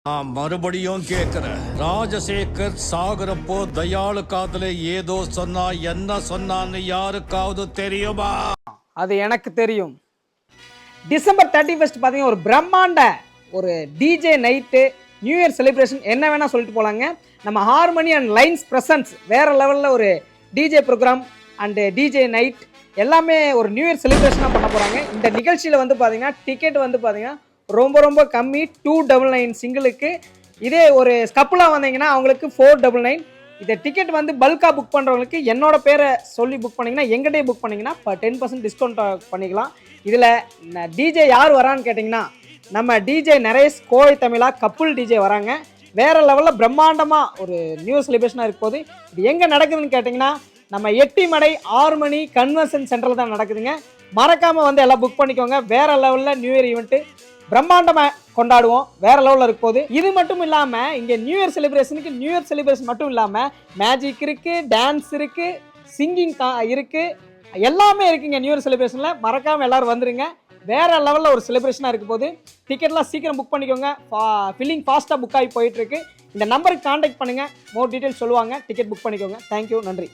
நான் மறுபடியும் கேட்கிறேன், ராஜசேகர் சாகுறப்போ தயாளு காதுல ஏதோ சொன்னா, என்ன சொன்னான்னு யாருக்காவது தெரியுமா? அது எனக்கு தெரியும். டிசம்பர் 31 பார்த்தீங்கன்னா ஒரு பிரம்மாண்ட ஒரு DJ night, new year celebration என்ன வேணால் சொல்லிட்டு போகலாங்க. நம்ம ஹார்மனி அண்ட் லைன்ஸ் ப்ரெசன்ஸ் வேறு லெவலில் ஒரு DJ program and DJ night எல்லாமே ஒரு நியூ இயர் செலிப்ரேஷனாக பண்ண போகிறாங்க. இந்த நிகழ்ச்சியில் வந்து பார்த்தீங்கன்னா டிக்கெட் வந்து பார்த்தீங்கன்னா ரொம்ப ரொம்ப கம்மி, 299 சிங்கிளுக்கு. இதே ஒரு கப்புலாக வந்தீங்கன்னா அவங்களுக்கு 499. இதை டிக்கெட் வந்து பல்காக புக் பண்ணுறவங்களுக்கு என்னோட பேரை சொல்லி புக் பண்ணிங்கன்னா, எங்கிட்டே புக் பண்ணிங்கன்னா இப்போ 10% டிஸ்கவுண்ட் பண்ணிக்கலாம். இதில் டிஜே யார் வரான்னு கேட்டிங்கன்னா, நம்ம டிஜே நரேஷ் கோவை தமிழா கப்புள் டிஜே வராங்க. வேறு லெவலில் பிரம்மாண்டமாக ஒரு நியூ செலிப்ரேஷனாக இருக்க போது. இது எங்கே நடக்குதுன்னு கேட்டிங்கன்னா, நம்ம எட்டிமடை ஹார்மனி கன்வென்ஷன் சென்டரில் தான் நடக்குதுங்க. மறக்காமல் வந்து எல்லாம் புக் பண்ணிக்கோங்க. வேறு லெவலில் நியூ இயர் ஈவெண்ட்டு பிரம்மாண்டமாக கொண்டாடுவோம். வேற லெவலில் இருக்க போது. இது மட்டும் இல்லாமல் இங்கே நியூ இயர் செலிப்ரேஷனுக்கு நியூ இயர் செலிப்ரேஷன் மட்டும் இல்லாமல் மேஜிக் இருக்குது, டான்ஸ் இருக்குது, சிங்கிங் இருக்குது, எல்லாமே இருக்குங்க நியூ இயர் செலிப்ரேஷனில். மறக்காமல் எல்லோரும் வந்துருங்க. வேற லெவலில் ஒரு செலிப்ரேஷனாக இருக்க போது. டிக்கெட்லாம் சீக்கிரம் புக் பண்ணிக்கோங்க. ஃபில்லிங் ஃபாஸ்ட்டாக புக் ஆகி போயிட்டுருக்கு. இந்த நம்பருக்கு கான்டாக்ட் பண்ணுங்கள், மோர் டீட்டெயில்ஸ் சொல்லுவாங்க. டிக்கெட் புக் பண்ணிக்கோங்க. தேங்க்யூ, நன்றி.